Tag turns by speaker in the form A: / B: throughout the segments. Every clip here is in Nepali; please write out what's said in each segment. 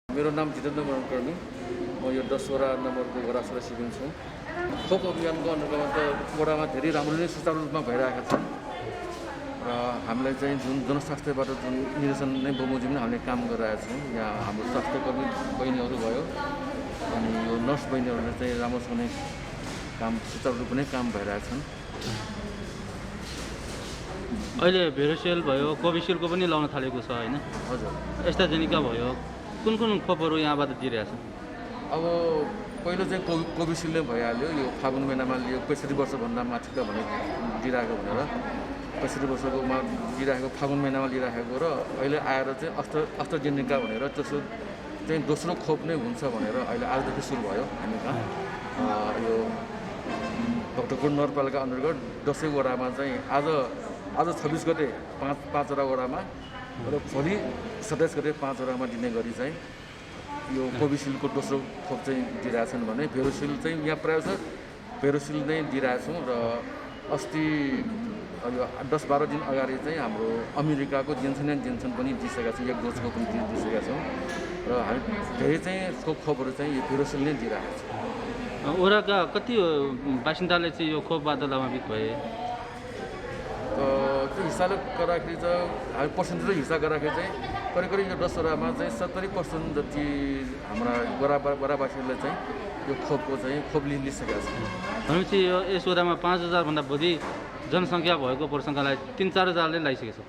A: मेरो नाम जितेन्द्र मनकर्मी, म यो 10वटा नम्बरको वडा सदस्य छु। खोप अभियानको अन्तर्गत वडामा धेरै राम्रो नै सुचारू रूपमा भइरहेका छन् र हामीलाई चाहिँ जुन जनस्वास्थ्यबाट जुन निर्देशन नै बमोजिम हामीले काम गरिरहेका छौँ। यहाँ हाम्रो स्वास्थ्यकर्मी बहिनीहरू भयो अनि यो नर्स बहिनीहरूले चाहिँ राम्रोसँग नै काम सुचारू रूपमा नै काम भइरहेछन्।
B: अहिले भेरोसेल भयो, कोभिसिल्डको पनि लाउन थालेको छ हैन?
A: हजुर।
B: एस्ट्राजेनेका भयो, कुन खोपहरू यहाँबाट दिइरहेछ?
A: अब पहिलो चाहिँ कोभिसिल्ड नै भइहाल्यो। यो फागुन महिनामा लियो 65 वर्षभन्दा माथिका भने दिइरहेको भनेर 65 वर्षकोमा दिइरहेको फागुन महिनामा लिइरहेको र अहिले आएर चाहिँ एस्ट्राजेनेका भनेर त्यसो चाहिँ दोस्रो खोप नै हुन्छ भनेर अहिले आजदेखि सुरु भयो हामी कहाँ। यो भक्तपुर नगरपालिका अन्तर्गत 10 वडामा चाहिँ आज 26 गते 5वटा वडामा र भोलि 27 गते 5 वडामा दिने गरी चाहिँ यो कोभिसिल्डको दोस्रो खोप चाहिँ दिइरहेछन् भने भेरोसिल्ड चाहिँ यहाँ प्रायः भेरोसिल्ड नै दिइरहेछौँ र अस्ति यो 10-12 दिन अगाडि चाहिँ हाम्रो अमेरिकाको जेन्सन एन्ड जेन्सन पनि दिइसकेका छौँ, 1 डोजको पनि दिइसकेका छौँ र हामी धेरै चाहिँ खोपहरू चाहिँ यो भेरोसिल्ड नै दिइरहेको छौँ।
B: वडाका कति बासिन्दाले चाहिँ यो खोपबाट लाभान्वित भए?
A: त्यो हिसाबले गर्दाखेरि चाहिँ हामी पर्सेन्टेज हिसाब गर्दाखेरि चाहिँ करिब यो 10 वडामा चाहिँ 70% जति हाम्रा वडावासीहरूले चाहिँ यो खोप लिइसकेका छन्।
B: भनेपछि यो यस वडामा 5000 भन्दा बढी जनसङ्ख्या भएको प्रसङ्गलाई 3-4 हजारले लगाइसकेको छ।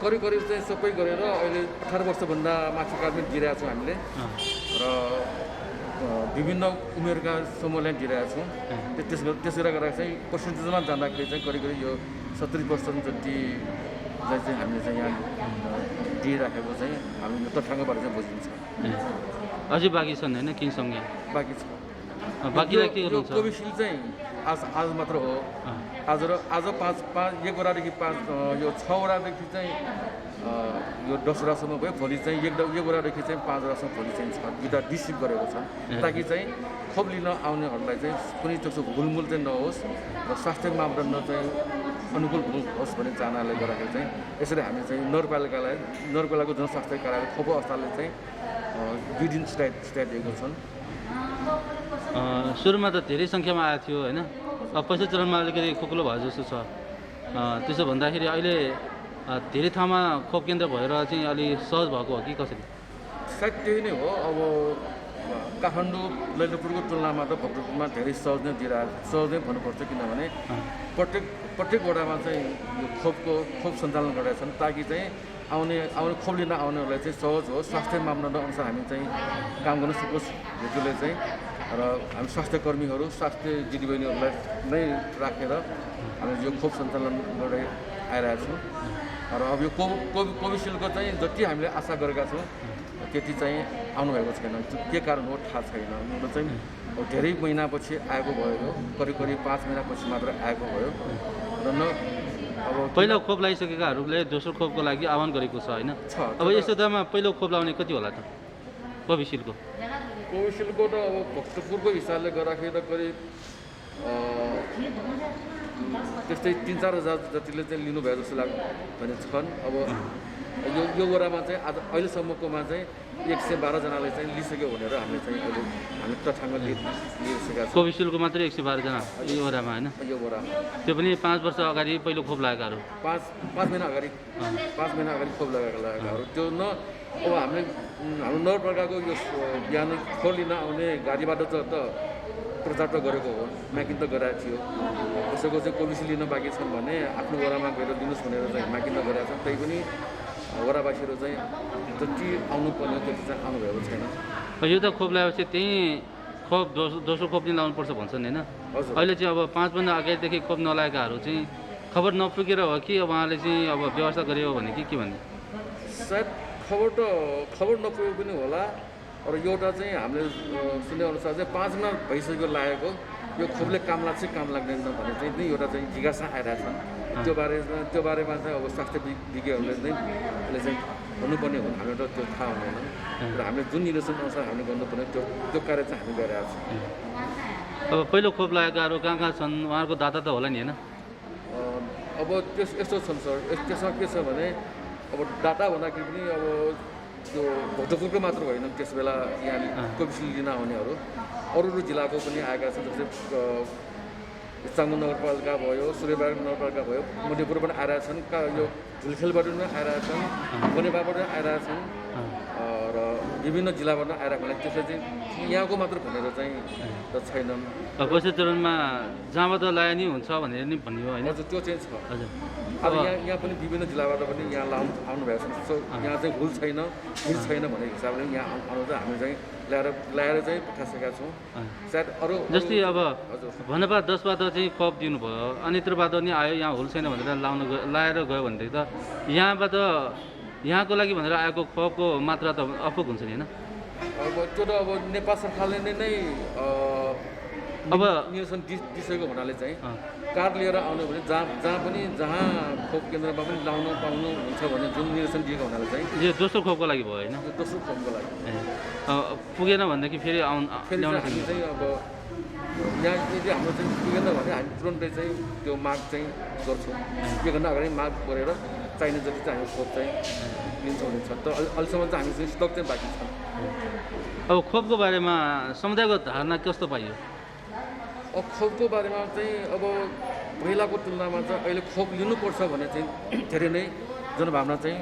A: करिब चाहिँ सबै गरेर अहिले 18 वर्षभन्दा माथिका पनि दिइरहेको छौँ हामीले र विभिन्न उमेरका समूहलाई दिइरहेका छौँ। त्यसले गर्दा चाहिँ पर्सेन्टेजमा जाँदाखेरि चाहिँ करिब यो 70% जति चाहिँ हामीले चाहिँ यहाँ दिइराखेको चाहिँ हामी यो तथ्याङ्कबाट चाहिँ बुझिन्छ।
B: अझै बाँकी छन् होइन केही सङ्ख्या?
A: बाँकी छ।
B: बाँकीलाई के गर्नुहुन्छ?
A: कोभिसिल्ड चाहिँ आज मात्र हो। आज 1 वडादेखि 5 यो 6 वडादेखि चाहिँ यो 10 वडासम्म भयो। भोलि चाहिँ 1 वडादेखि चाहिँ 5 वडासम्म भोलि चाहिँ छ दुईवटा डिस्ट्रिक्ट गरेको छ ताकि चाहिँ खोप लिन आउनेहरूलाई चाहिँ कुनै त्यस्तो भुलमुल चाहिँ नहोस् र स्वास्थ्य मापदण्ड चाहिँ अनुकूल होस् भन्ने चाहनाले गर्दाखेरि चाहिँ यसरी हामी चाहिँ नगरपालिकाको जनस्वास्थ्य कार्यालय खोप अवस्थाले चाहिँ 2 दिन दिएको छन्।
B: सुरुमा त धेरै सङ्ख्यामा आएको थियो होइन? पहिलो चरणमा अलिकति खोक्लो भए जस्तो छ। त्यसो भन्दाखेरि अहिले धेरै ठाउँमा खोप केन्द्र भएर चाहिँ अलि सहज भएको हो कि कसरी?
A: सायद त्यही नै हो। अब काठमाडौँ ललितपुरको तुलनामा त भक्तपुरमा धेरै सहज नै भन्नुपर्छ किनभने प्रत्येक वडामा चाहिँ यो खोप सञ्चालन गरेका छन् ताकि चाहिँ आउने खोप लिन आउनेहरूलाई चाहिँ सहज होस्, स्वास्थ्य मापदण्ड अनुसार हामी चाहिँ काम गर्न सकोस् हेतुले चाहिँ र हामी स्वास्थ्यकर्मीहरू स्वास्थ्य दिदीबहिनीहरूलाई नै राखेर हामी यो खोप सञ्चालन गर्दै आइरहेका छौँ र अब यो कोभिसिल्डको चाहिँ जति हामीले आशा गरेका छौँ त्यति चाहिँ आउनुभएको छैन। के कारण हो थाहा छैन। यो चाहिँ धेरै महिनापछि आएको भयो, करिब 5 महिनापछि मात्र आएको भयो र अब
B: पहिलो खोप लगाइसकेकाहरूले दोस्रो खोपको लागि आह्वान गरेको छ होइन? अब यस वडामा पहिलो खोप लगाउने कति होला त कोभिसिल्डको?
A: कोभिसिल्डको त अब भक्तपुरको हिसाबले गर्दाखेरि त करिब त्यस्तै 3-4 हजार जतिले चाहिँ लिनुभयो जस्तो भने छन्। अब यो वडामा चाहिँ अहिलेसम्मकोमा चाहिँ 112 जनाले चाहिँ लिइसक्यो भनेर हामीले तथ्याङ्क लिइसकेका छौँ।
B: कोभिसिल्डको मात्रै 112 जना यो वडामा होइन?
A: यो वडामा
B: त्यो पनि 5 वर्ष अगाडि पहिलो खोप लगाएकाहरू
A: 5 महिना अगाडि खोप लगाएकाहरू त्यो अब हाम्रो नगरपालिकाको यो बिहान खोप लिन आउने गाडीबाट त प्रचार त गरेको हो, म्याकिङ त गराएको थियो। कसैको चाहिँ कोभिसिल्ड लिन बाँकी छन् भने आफ्नो वडामा गएर लिनुहोस् भनेर चाहिँ म्याकिङ त गराएको छ। तै पनि वडावासीहरू चाहिँ जति आउनुपर्ने त्यति चाहिँ आउनुभएको छैन।
B: यो त खोप लगाएपछि त्यहीँ खोप दोस्रो खोप नै लाउनुपर्छ भन्छन् होइन? अहिले चाहिँ अब 5 महिना अगाडिदेखि खोप नलाएकाहरू चाहिँ खबर नपुगेर हो कि उहाँले चाहिँ अब व्यवस्था गरियो भने कि भन्ने?
A: सायद खबर नपुगेको पनि होला र एउटा चाहिँ हामीले सुनेअनुसार चाहिँ 5 महिना भइसक्यो लागेको यो खोपले काम लाग्छ काम लाग्दैन भने चाहिँ एउटा चाहिँ जिज्ञासा आइरहेको छ। त्यो बारेमा चाहिँ अब स्वास्थ्य विज्ञहरूले यसले चाहिँ भन्नुपर्ने हो। हामीलाई त त्यो थाहा हुँदैन र हामीले जुन निर्देशन अनुसार हामीले गर्नुपर्ने त्यो कार्य चाहिँ हामी गरिरहेको छौँ।
B: अब पहिलो खोप लगाएकाहरू कहाँ छन्? उहाँहरूको दाता त होला नि होइन?
A: अब यस्तो छन् सर, त्यसमा के छ भने अब डाटा भन्दाखेरि पनि अब त्यो भक्तपुरको मात्र होइन त्यस बेला यहाँ कोभिसिल्ड लिन आउनेहरू अरू अरू जिल्लाको पनि आएका छन्। जस्तै चाङमु नगरपालिका भयो, सूर्यबारी नगरपालिका भयो, मध्यपुरबाट आएका छन्, यो झुलखेलबाट पनि आएका छन्, बनेपाबाट आएका छन् र विभिन्न जिल्लाबाट आइरहेको होला। त्यसले चाहिँ यहाँको मात्र भनेर चाहिँ त छैनन्।
B: पैसा चरणमा जहाँबाट लाए नि हुन्छ भनेर नि भन्यो होइन?
A: हजुर त्यो चाहिँ छ।
B: हजुर
A: अब यहाँ पनि विभिन्न जिल्लाबाट पनि यहाँ आउनु भएको छ। यहाँ चाहिँ भुल छैन, भुल छैन भन्ने हिसाबले यहाँ आउनु चाहिँ हामी चाहिँ ल्याएर चाहिँ पठाइसकेका छौँ। सायद अरू
B: जस्तै अब भनेपा 10बाट चाहिँ कप दिनुभयो, अनि त्योबाट नि आयो यहाँ हुल छैन भनेर लाएर गयो भनेदेखि त यहाँको लागि भनेर आएको खपको मात्रा त अपुग हुन्छ नि होइन?
A: अब त्यो त अब नेपाल सरकारले नै
B: अब
A: निरसन दिइसकेको हुनाले चाहिँ कार्ड लिएर आउनु भने जहाँ खोप केन्द्रमा पनि लाउन पाउनु हुन्छ भने जुन निरसन दिएको हुनाले चाहिँ
B: यो दोस्रो खोपको लागि भयो होइन?
A: दोस्रो खोपको लागि
B: पुगेन भनेदेखि फेरि ल्याउन
A: हामी चाहिँ अब यहाँ यदि हाम्रो चाहिँ पुगेन भने हामी तुरन्तै चाहिँ त्यो माग चाहिँ गर्छौँ। योभन्दा अगाडि माग गरेर चाहिने जति चाहिँ हामी खोप चाहिँ लिन्छौँ हुन्छ। तर अहिलेसम्म चाहिँ हामीसँग स्टक चाहिँ बाँकी छ।
B: अब खोपको बारेमा समुदायको धारणा कस्तो पाइयो?
A: अब खोपको बारेमा चाहिँ अब पहिलाको तुलनामा चाहिँ अहिले खोप लिनुपर्छ भन्ने चाहिँ धेरै नै जनभावना चाहिँ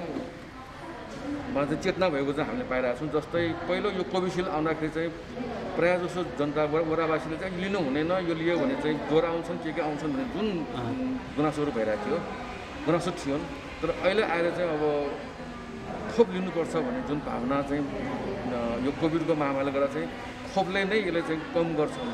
A: चेतना भएको चाहिँ हामीले पाइरहेको छौँ। जस्तै पहिलो यो कोभिसिल्ड आउँदाखेरि चाहिँ प्रायः जसो जनता वरावासीले चाहिँ लिनु हुँदैन, यो लियो भने चाहिँ ज्वरो आउँछन् के आउँछन् भन्ने जुन गुनासोहरू भइरहेको थियो, गुनासो थियो। तर अहिले आएर चाहिँ अब खोप लिनुपर्छ भन्ने जुन भावना चाहिँ यो कोभिडको महामारीले गर्दा चाहिँ खोपले नै यसले चाहिँ कम गर्छन्,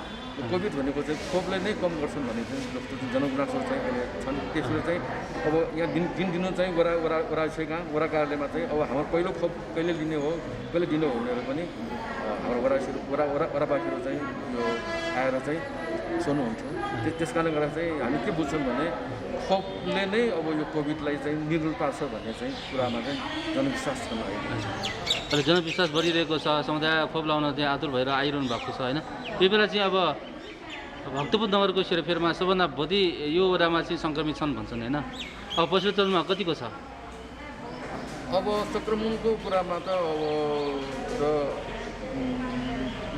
A: कोभिड भनेको चाहिँ खोपले नै कम गर्छन् भन्ने चाहिँ जस्तो जनगुनासो चाहिँ अहिले छन्। त्यसले चाहिँ अब यहाँ दिनु चाहिँ वरा कार्यालयमा चाहिँ अब हाम्रो पहिलो खोप कहिले लिने हो, कहिले दिने हो भनेर पनि हाम्रो वराबासीहरू चाहिँ यो आएर चाहिँ सोध्नुहुन्थ्यो। त्यस कारणले गर्दा चाहिँ हामी के बुझ्छौँ भने खोपले नै अब यो कोभिडलाई चाहिँ निर्मूल पार्छ भन्ने चाहिँ कुरामा चाहिँ जनविश्वास छ
B: अहिले जनविश्वास बढिरहेको छ। समुदाय खोप लाउन चाहिँ आतुर भएर आइरहनु भएको छ होइन? त्यो बेला चाहिँ अब भक्तपुर नगरको सेरोफेरमा सबभन्दा बढी यो वडामा चाहिँ सङ्क्रमित छन् भन्छन् होइन? अब पछिल्लो चरणमा कतिको छ?
A: अब सङ्क्रमणको कुरामा त अब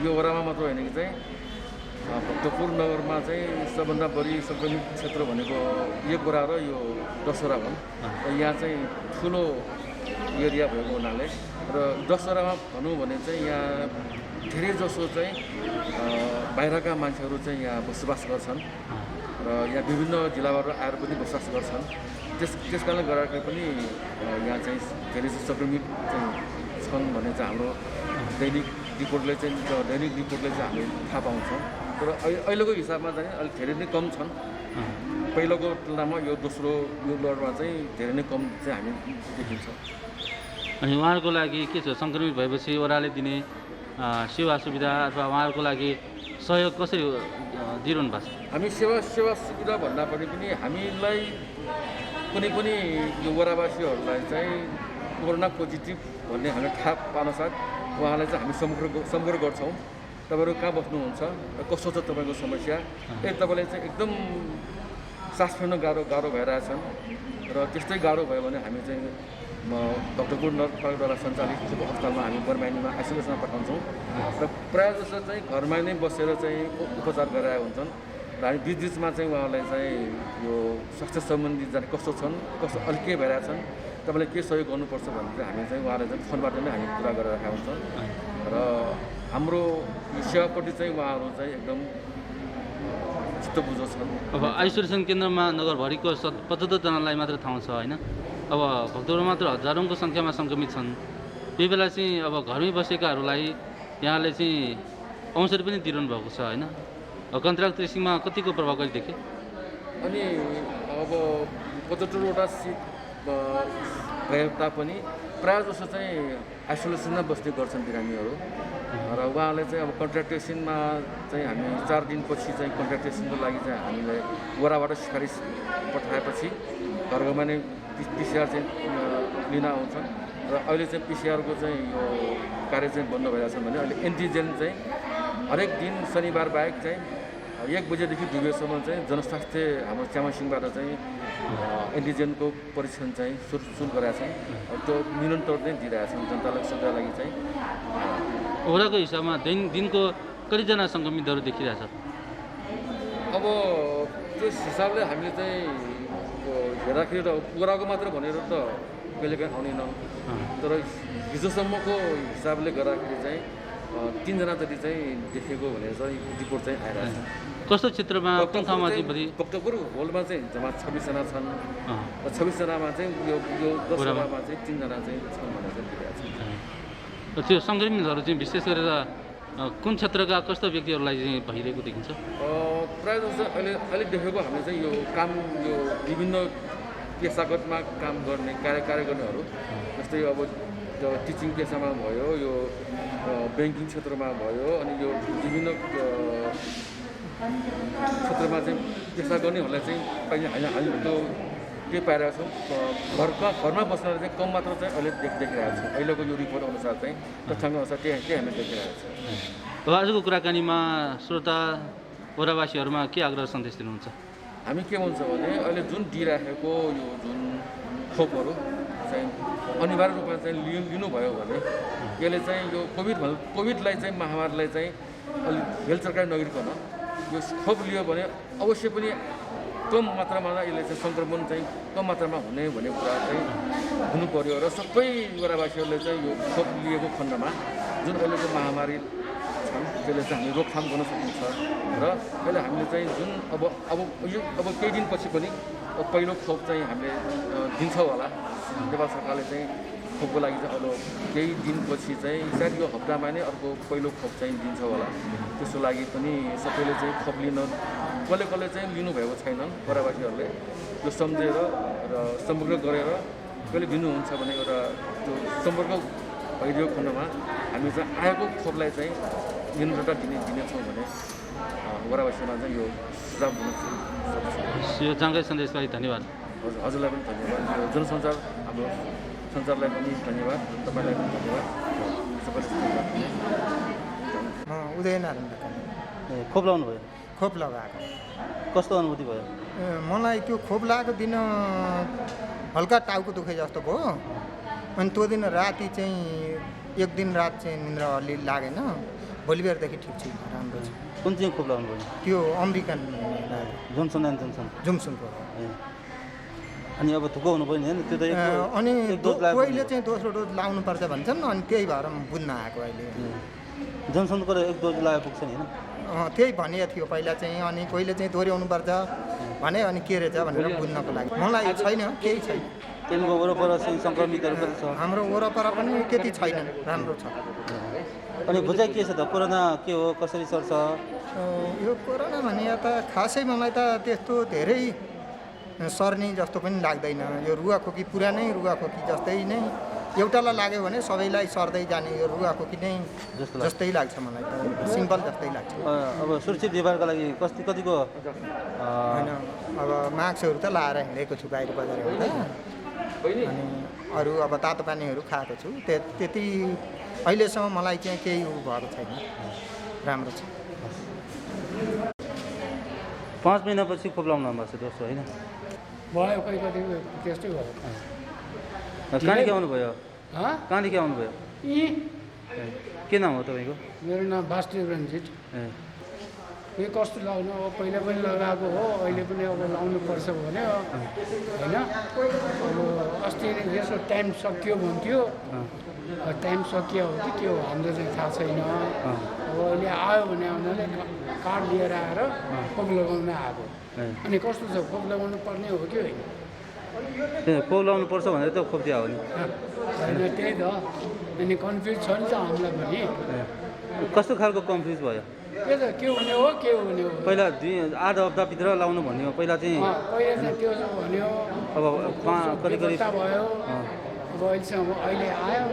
A: यो वडामा मात्र होइन कि चाहिँ भक्तपुर नगरमा चाहिँ सबभन्दा बढी सङ्क्रमित क्षेत्र भनेको एक वडा र यो दशहरा हुन्। यहाँ चाहिँ ठुलो एरिया भएको हुनाले र दशहरामा भनौँ भने चाहिँ यहाँ धेरै जसो चाहिँ बाहिरका मान्छेहरू चाहिँ यहाँ बसोबास गर्छन् र यहाँ विभिन्न जिल्लाबाट आएर पनि बसोबास गर्छन्। त्यस कारणले गर्दाखेरि पनि यहाँ चाहिँ धेरै सङ्क्रमित चाहिँ छन् भन्ने चाहिँ हाम्रो दैनिक रिपोर्टले चाहिँ हामी थाहा पाउँछौँ। तर अहिलेको हिसाबमा चाहिँ अलिक धेरै नै कम छन्। पहिलाको तुलनामा यो दोस्रो यो लडमा चाहिँ धेरै नै कम चाहिँ हामी देखिन्छ।
B: अनि उहाँहरूको लागि के छ, सङ्क्रमित भएपछि ओह्राले दिने सेवा सुविधा अथवा उहाँहरूको लागि सहयोग कसरी दिइरहनु भएको छ? हामी
A: सेवा सुविधा भन्दा पनि हामीलाई कुनै पनि यो वडावासीहरूलाई चाहिँ कोरोना पोजिटिभ भन्ने हामीले थाहा पाउनसाथ उहाँलाई चाहिँ हामी सम्पर्क गर्छौँ। तपाईँहरू कहाँ बस्नुहुन्छ, कस्तो छ तपाईँको समस्या, तपाईँलाई चाहिँ एकदम सास फेर्न गाह्रो भइरहेछन् र त्यस्तै गाह्रो भयो भने हामी चाहिँ भक्तपुर नगरपालिकाद्वारा सञ्चालित खोप अस्पतालमा हामी बर्माइनीमा आइसोलेसनमा पठाउँछौँ र प्रायः जस्तो चाहिँ घरमा नै बसेर चाहिँ उपचार गरिरहेका हुन्छन् र हामी बिचमा चाहिँ उहाँहरूलाई चाहिँ यो स्वास्थ्य सम्बन्धी जानकारी कस्तो छन्, कस्तो अलिक के भइरहेछन्, तपाईँले के सहयोग गर्नुपर्छ भने चाहिँ हामी चाहिँ उहाँलाई चाहिँ फोनबाट नै हामी कुरा गरिरहेका हुन्छौँ र हाम्रो यो सेवापट्टि चाहिँ उहाँहरू चाहिँ एकदम चित्त बुझो छन्।
B: अब आइसोलेसन केन्द्रमा नगरभरिको 75जनालाई मात्र ठाउँ छ होइन? अब भक्तपुरमा मात्र हजारौँको सङ्ख्यामा सङ्क्रमित छन्। त्यो बेला चाहिँ अब घरमै बसेकाहरूलाई यहाँले चाहिँ औषधि पनि दिइरहनु भएको छ होइन? कन्ट्र्याक्ट ट्रेसिङमा कतिको प्रभावकारी देखेँ?
A: अनि अब 75वटा सिट भए तापनि प्रायः जसो चाहिँ आइसोलेसनमा बस्ने गर्छन् बिरामीहरू र उहाँलाई चाहिँ अब कन्ट्र्याक्ट ट्रेसिङमा चाहिँ हामी 4 दिनपछि चाहिँ कन्ट्र्याक्ट ट्रेसिङको लागि चाहिँ हामीलाई वडाबाट सिफारिस पठाएपछि घरमा नै पिसिआर चाहिँ लिन आउँछन् र अहिले चाहिँ पिसिआरको चाहिँ यो कार्य चाहिँ बन्द भइरहेको छ भने अहिले एन्टिजेन चाहिँ हरेक दिन शनिबार बाहेक चाहिँ 1 बजेदेखि 2 बजेसम्म चाहिँ जनस्वास्थ्य हाम्रो च्यामासिङबाट चाहिँ एन्टिजेनको परीक्षण चाहिँ सुरु गराएको छ। त्यो निरन्तर नै दिइरहेको छौँ जनतालाई सुविधा लागि चाहिँ।
B: वडाको हिसाबमा दिनको कतिजना सङ्क्रमितहरू देखिरहेछ?
A: अब त्यस हिसाबले हामीले चाहिँ हेर्दाखेरि त वडाको मात्र भनेर त कहिलेकाहीँ आउँदैन, तर हिजोसम्मको हिसाबले गर्दाखेरि चाहिँ 3 जना जति चाहिँ देखेको भनेर चाहिँ रिपोर्ट चाहिँ आइरहेको छ।
B: कस्तो क्षेत्रमा कुन ठाउँमा चाहिँ बढी?
A: भक्तपुर होलमा चाहिँ जम्मा 26 जना छन् र 26 जनामा चाहिँ यो 10 वडामा चाहिँ 3 जना चाहिँ छन् भनेर चाहिँ दिइरहेको छ।
B: त्यो सङ्क्रमितहरू चाहिँ विशेष गरेर कुन क्षेत्रका कस्तो व्यक्तिहरूलाई चाहिँ भइरहेको देखिन्छ?
A: प्रायः जस्तो अहिले देखेको हामीले चाहिँ यो काम यो विभिन्न पेसागतमा काम गर्ने कार्य गर्नेहरू, जस्तै अब टिचिङ पेसामा भयो, यो ब्याङ्किङ क्षेत्रमा भयो, अनि यो विभिन्न क्षेत्रमा चाहिँ पेसा गर्नेहरूलाई चाहिँ हामी त्यो के पाइरहेको छौँ। घरमा बस्नेर चाहिँ कम मात्र चाहिँ अहिले देखिरहेको छौँ। अहिलेको यो रिपोर्ट अनुसार चाहिँ तथ्याङ्क अनुसार त्यही हामीले देखिरहेको छौँ।
B: अब आजको कुराकानीमा श्रोता वडावासीहरूमा के आग्रह सन्देश दिनुहुन्छ?
A: हामी के भन्छ भने अहिले जुन दिइराखेको यो जुन खोपहरू चाहिँ अनिवार्य रूपमा चाहिँ लिनुभयो भने यसले चाहिँ यो कोभिडलाई चाहिँ महामारीलाई चाहिँ अलिक हेलचर्काइ नगरिकन यो खोप लियो भने अवश्य पनि कम मात्रामा यसले चाहिँ सङ्क्रमण चाहिँ कम मात्रामा हुने भन्ने कुरा चाहिँ हुनु पर्यो र सबै वडावासीहरूले चाहिँ यो खोप लिएको खण्डमा जुन अहिलेको महामारी छन् त्यसले चाहिँ हामी रोकथाम गर्न सकिन्छ र अहिले हामीले चाहिँ जुन अब केही दिनपछि पनि पहिलो खोप चाहिँ हामीले दिन्छ होला। नेपाल सरकारले चाहिँ खोपको लागि चाहिँ अब केही दिनपछि चाहिँ सायद यो हप्तामा नै अर्को पहिलो खोप चाहिँ दिन्छ होला। त्यसको लागि पनि सबैले चाहिँ खोप लिन कसले चाहिँ लिनुभएको छैनन् वडावासीहरूले त्यो सम्झेर र सम्पर्क गरेर कहिले दिनुहुन्छ भने एउटा त्यो सम्पर्क भइदियो खण्डमा हामी चाहिँ आएको खोपलाई चाहिँ निरन्तरता दिनेछौँ भने वडावासीमा चाहिँ यो सुझाव दिन सक्छ।
B: यो जानकारी सन्देशलाई धन्यवाद।
A: हजुरलाई पनि धन्यवाद, यो जनसञ्चार हाम्रो सञ्चारलाई पनि धन्यवाद, तपाईँलाई पनि धन्यवाद, सबैलाई।
C: उदयनारायण
B: खोप लगाउनु भयो?
C: खोप लगाएको।
B: कस्तो अनुभूति भयो?
C: मलाई त्यो खोप लगाएको दिन हल्का टाउको दुखे जस्तो भयो, अनि त्यो दिन राति चाहिँ एक दिन रात चाहिँ निन्द्रा अलि लागेन, भोलि बेरदेखि ठिक छु, राम्रो छ।
B: कुन चाहिँ खोप लगाउनु भयो?
C: त्यो अमेरिकन
B: जोन्सन एन्ड जोन्सन
C: जोन्सनको।
B: अनि अब थुको हुनु पर्ने होइन त्यो त?
C: अनि कोहीले चाहिँ दोस्रो डोज लाउनुपर्छ भन्छन्, अनि त्यही भएर बुझ्न आएको अहिले।
B: जोन्सनको 1 डोज लगाए पुग्छ नि होइन?
C: त्यही भनिएको थियो पहिला चाहिँ, अनि कोहीले चाहिँ दोहोऱ्याउनुपर्छ भने, अनि के रहेछ भनेर बुझ्नको लागि। मलाई छैन, केही छैन।
B: त्यहाँको वरपर चाहिँ सङ्क्रमितहरू कति छ?
C: हाम्रो वरपर पनि त्यति छैन, राम्रो छ।
B: अनि बुझाइ के छ त? कोरोना के हो, कसरी सर्छ?
C: यो कोरोना भने त खासै मलाई त त्यस्तो धेरै सर्ने जस्तो पनि लाग्दैन। यो रुगाखोकी पुरानै रुगाखोकी जस्तै नै, एउटालाई लाग्यो भने सबैलाई सर्दै जाने यो रुगाखोकी नै जस्तै लाग्छ मलाई त, सिम्पल जस्तै लाग्छ।
B: अब सुरक्षित व्यवहारको लागि कतिको
C: होइन, अब मास्कहरू त लाएर हिँडेको छु बाहिर बजारमा, अनि अरू अब तातो पानीहरू खाएको छु। त्यति अहिलेसम्म मलाई चाहिँ केही भएको छैन, राम्रो छ।
B: 5 महिनापछि खोप लाउनु भएको छ दोस्रो होइन?
D: भयो, कति त्यस्तै भयो।
B: कहाँदेखि आउनुभयो? कहाँदेखि आउनुभयो? के नाम हो तपाईँको?
D: मेरो नाम वासुदेव रञ्जित। यो कस्तो लाउनु, अब पहिला पनि लगाएको हो, अहिले पनि अब लाउनु पर्छ भने होइन। अब अस्ति यसो टाइम सकियो भन्थ्यो, टाइम सकियो हो कि के हो हाम्रो चाहिँ थाहा छैन। अब अहिले आयो भने उनीहरूले कार्ड लिएर आएर खोप लगाउन आएको। अनि कस्तो छ, खोप लगाउनु पर्ने हो कि होइन?
B: खोप लगाउनु पर्छ भनेर त खोप दियो हो नि?
D: होइन, त्यही त। अनि कन्फ्युज छ नि त हामीलाई पनि।
B: कस्तो खालको कन्फ्युज भयो?
D: के त के हुने हो, के हुने हो?
B: पहिला 8 हप्ताभित्र लाउनु भन्यो, पहिला चाहिँ
D: पहिला चाहिँ त्यो भन्यो,
B: अब करिब
D: भयो। अब अहिलेसम्म अहिले आयो,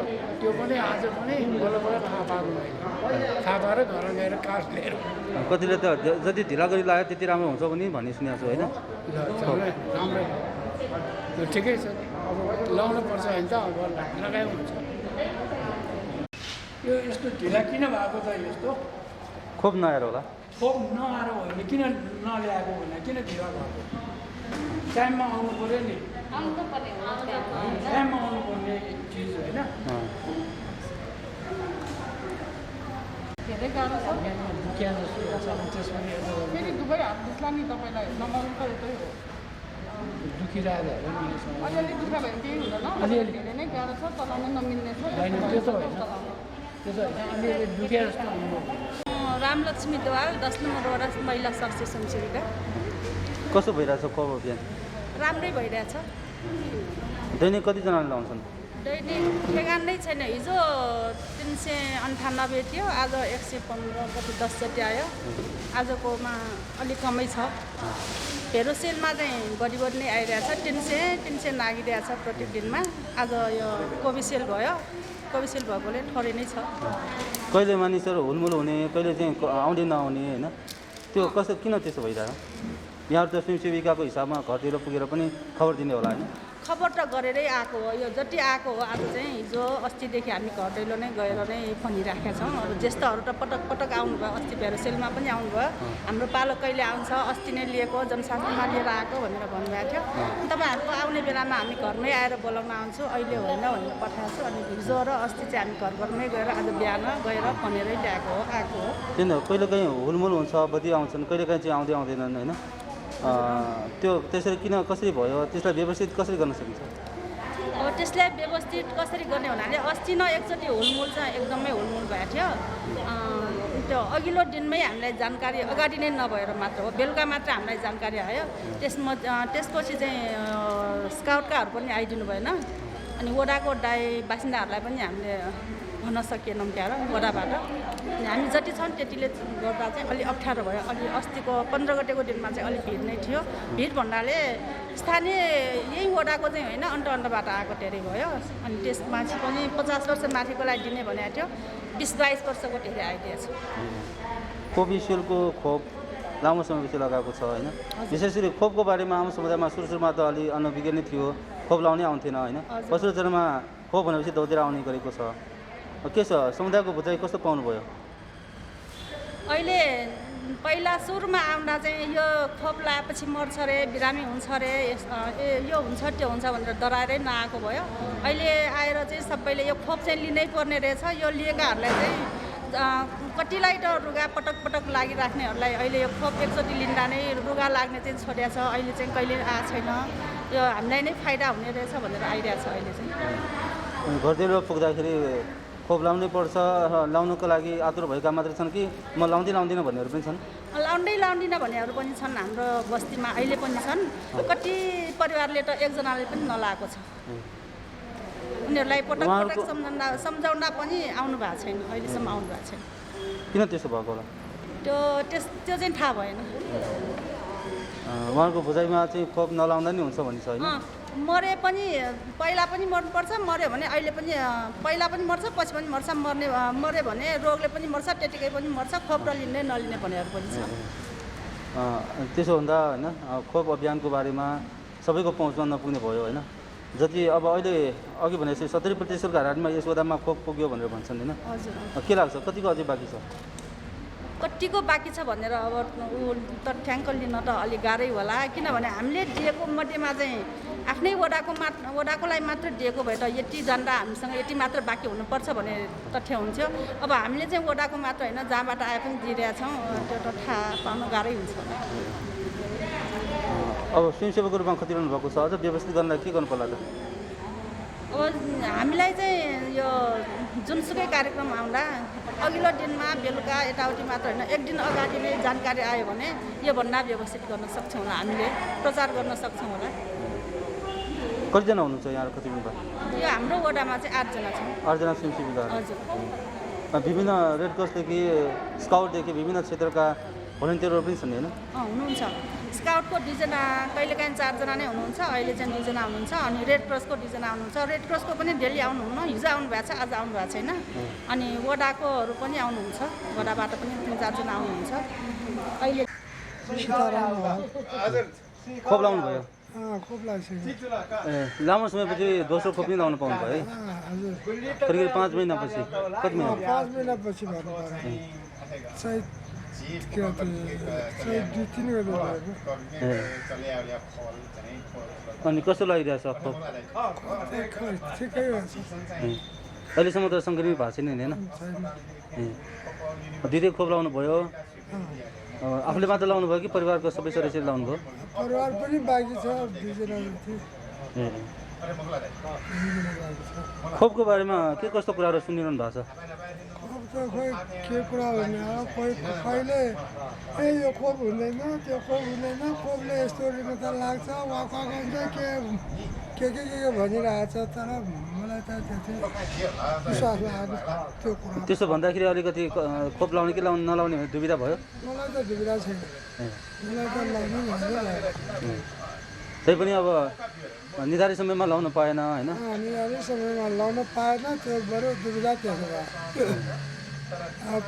D: त्यो पनि आज पनि बल्ल थाहा पाएको मैले, थाहा पाएर घर गएर कार्ड लिएर।
B: कतिले त जति ढिला गरी लाग्यो त्यति राम्रो हुन्छ पनि भन्ने सुनेको छु होइन?
D: राम्रो, त्यो ठिकै छ। अब लाउनु पर्छ भने त अब लगायो हुन्छ। यो यस्तो ढिला किन भएको त? यस्तो
B: खोप नआएर होला?
D: खोप नआएर होइन किन नल्याएको भने किन ढिला भएको टाइममा आउनु पऱ्यो नि टाइममा आउनुपर्ने चिज होइन
E: धेरै गाह्रो छ
D: दुखिया जस्तो लाग्छ अनि त्यसमा
E: फेरि दुवै हात दुख्ला नि तपाईँलाई नमर्नु त यतै हो
D: दुखिरहेको होला नि यसमा
E: अलिअलि दुख्ला भयो केही हुँदैन धेरै नै गाह्रो छ चलाउनै नमिल्ने छ
D: होइन त्यो त होइन त्यो त होइन अलिअलि दुखिया जस्तो अनुभव
F: रामलक्ष्मी दोवाल 10 नम्बर वडा महिला स्वास्थ्य समितिका
B: कस्तो भइरहेछ खोप अभियान
F: राम्रै भइरहेछ
B: दैनिक कतिजनाले लाउँछन्
F: दैनिक ठेगान नै छैन हिजो 398 थियो आज 115 कति 10 जति आयो आजकोमा अलिक कमै छ भेरोसेलमा चाहिँ बढी नै आइरहेछ 300 नागिरहेछ प्रत्येक दिनमा आज यो कोभिसिल्ड भयो कोभिसिल्ड भएकोले थोरै नै छ
B: कहिले मानिसहरू हुलमुल हुने कहिले चाहिँ आउँदै नआउने होइन त्यो कसो किन त्यसो भइरहेको यहाँहरू त स्वयंसेविकाको हिसाबमा घरतिर पुगेर पनि खबर दिने होला होइन
F: खबर त गरेरै आएको हो यो जति आएको हो आज चाहिँ हिजो अस्तिदेखि हामी घर दैलो नै गएर नै भनिराखेका छौँ अरू ज्येष्ठहरू त पटक पटक आउनुभयो अस्ति भेरोसेलमा पनि आउनुभयो हाम्रो पालो कहिले आउँछ अस्ति नै लिएको जनशासनमा लिएर आएको भनेर भन्नुभएको थियो तपाईँहरूको आउने बेलामा हामी घरमै आएर बोलाउन आउँछु अहिले होइन भनेर पठाएको छु अनि हिजो र अस्ति चाहिँ हामी घरमै गएर आज बिहान गएर भनेरै ल्याएको हो आएको हो
B: किन कहिलेकाहीँ हुलमुल हुन्छ बत्ती आउँछन् कहिलेकाहीँ चाहिँ आउँदैनन् होइन त्यो त्यसरी किन कसरी भयो त्यसलाई व्यवस्थित कसरी गर्न सकिन्छ
F: अब त्यसलाई व्यवस्थित कसरी गर्ने हुनाले अस्ति न एकचोटि हुलमुल चाहिँ एकदमै हुलमुल भएको थियो त्यो अघिल्लो दिनमै हामीलाई जानकारी अगाडि नै नभएर मात्र हो बेलुका मात्र हामीलाई जानकारी आयो त्यसपछि चाहिँ स्काउटकाहरू पनि आइदिनु भएन अनि वडाको बासिन्दाहरूलाई पनि हामीले भन्न सकिएनौँ त्यहाँ वडाबाट अनि हामी जति छौँ त्यतिले गर्दा चाहिँ अलिक अप्ठ्यारो भयो अलि अस्तिको 15 गतेको दिनमा चाहिँ अलिक भिड नै थियो भिड भन्नाले स्थानीय यही वडाको चाहिँ होइन अन्त आएको धेरै भयो अनि त्यसमाथि पनि 50 वर्ष माथिकोलाई दिने भनेको थियो 20-22 वर्षको धेरै आइदिएछ
B: कोभिसिल्डको खोप लामो समयपछि लगाएको छ होइन विशेष गरी खोपको बारेमा आम समुदायमा सुरुमा त अलि अनभिज्ञ नै थियो खोप लाउनै आउँथेन होइन पछिल्लो चरणमा खोप भनेपछि दौडेर आउने गरेको छ के छ समुदायको बुझाइ कस्तो पाउनुभयो
F: अहिले पहिला सुरुमा आउँदा चाहिँ यो खोप लगाएपछि मर्छ अरे बिरामी हुन्छ अरे यो हुन्छ त्यो हुन्छ भनेर डराएरै नआएको भयो अहिले आएर चाहिँ सबैले यो खोप चाहिँ लिनै पर्ने रहेछ यो लिएकाहरूलाई चाहिँ कतिलाई त रुगा पटक पटक लागिराख्नेहरूलाई अहिले यो खोप एकचोटि लिँदा नै रुगा लाग्ने चाहिँ छोडेको छ अहिले चाहिँ कहिले आएको छैन यो हामीलाई नै फाइदा हुने रहेछ भनेर आइरहेको छ अहिले चाहिँ
B: घरतिर पुग्दाखेरि खोप लाउनै पर्छ लाउनुको लागि आतुर भएका मात्र छन् कि म लाउँदिनँ भन्नेहरू पनि छन्
F: लाउँदिनँ भन्नेहरू पनि छन् हाम्रो बस्तीमा अहिले पनि छन् कति परिवारले त एकजनाले पनि नलाएको छ उनीहरूलाई पटक पटक सम्झाउँदा पनि आउनु भएको छैन अहिलेसम्म आउनु भएको छैन
B: किन त्यसो भएको होला
F: त्यो चाहिँ थाहा भएन
B: उहाँहरूको बुझाइमा चाहिँ खोप नलाउँदा नि हुन्छ भन्छ होइन
F: मरे पनि पहिला पनि मर्नुपर्छ मऱ्यो भने अहिले पनि पहिला पनि मर्छ पछि पनि मर्छ मऱ्यो भने रोगले पनि मर्छ त्यतिकै पनि मर्छ खोप र लिने नलिने भनेहरू पनि छ
B: त्यसो हुँदा होइन खोप अभियानको बारेमा सबैको पहुँचमा नपुग्ने भयो होइन जति अब अहिले अघि भनेपछि 70% हाराहारीमा यस वडामा खोप पुग्यो भनेर भन्छन् होइन
F: हजुर
B: के लाग्छ कतिको अझै बाँकी छ
F: कतिको बाँकी छ भनेर अब तथ्याङ्क लिन त अलिक गाह्रै होला किनभने हामीले दिएको मध्येमा चाहिँ आफ्नै वडाकोलाई मात्र दिएको भए त यति जान्दा हामीसँग यति मात्र बाँकी हुनुपर्छ भन्ने तथ्य हुन्थ्यो अब हामीले चाहिँ वडाको मात्र होइन जहाँबाट आए पनि दिइरहेछौँ त्यो त थाहा पाउनु गाह्रै हुन्छ
B: अब स्वयंसेवकको रूपमा खटिरहनु भएको छ अझ व्यवस्थित गर्नलाई के गर्नु पर्ला त
F: अब हामीलाई चाहिँ यो जुनसुकै कार्यक्रम आउँदा अघिल्लो दिनमा बेलुका यताउति मात्र होइन एक दिन अगाडि नै जानकारी आयो भने योभन्दा व्यवस्थित गर्न सक्छौँ होला हामीले प्रचार गर्न सक्छौँ होला
B: कतिजना हुनुहुन्छ यहाँ खटिरहनु
F: यो हाम्रो वडामा चाहिँ 8 जना छौँ
B: 8 जना स्वयंसेविका
F: हजुर
B: विभिन्न रेड क्रसदेखि स्काउटदेखि विभिन्न क्षेत्रका भोलिन्टियरहरू पनि छन् होइन
F: हुनुहुन्छ स्काउटको 2 जना कहिलेकाहीँ 4 जना नै हुनुहुन्छ अहिले चाहिँ 2 जना हुनुहुन्छ अनि रेड क्रसको 2 जना हुनुहुन्छ रेड क्रसको पनि डेली आउनुहुन्न हिजो आउनु भएको छ आज आउनु भएको छैन अनि वडाकोहरू पनि आउनुहुन्छ वडाबाट पनि 3-4 जना आउनुहुन्छ अहिले
B: खोप लाउनु भयो
G: खोप लागिसक्यो
B: लामो समयपछि दोस्रो खोप नै लाउनु पाउनु भयो है करिब 5 महिनापछि कति महिना
G: 5 महिनापछि भन्नु पर्यो के चाहिँ 2-3 गते भएको
B: अनि कस्तो लागिरहेछ खोप
G: खै ठिकै भएको छ
B: अहिलेसम्म त सङ्क्रमित भएको छैन नि होइन दिदी खोप लाउनु भयो आफूले मात्र लाउनु भयो कि परिवारको सबै सदस्यले लाउनु भयो
G: परिवार पनि बाँकी छ 2 जना जति
B: खोपको बारेमा के कस्तो कुराहरू सुनिरहनु भएको छ
G: खोप त खोइ के कुरा हुने हो कहिले यो खोप हुँदैन त्यो खोप हुँदैन खोपले यस्तो त लाग्छ वाका हुन्छ के भनिरहेछ तर मलाई त त्यो चाहिँ विश्वास लागेको त्यो कुरा
B: त्यसो भन्दाखेरि अलिकति खोप लाउने कि नलाउने भने दुविधा भयो
G: मलाई त दुविधा छैन मलाई त लाउनु भन्दै लाग्यो
B: त्यही पनि अब निर्धारित समयमा लाउन पाएन होइन
G: निर्धारित समयमा लाउन पाएन त्यो बरु दुविधा त्यसो भयो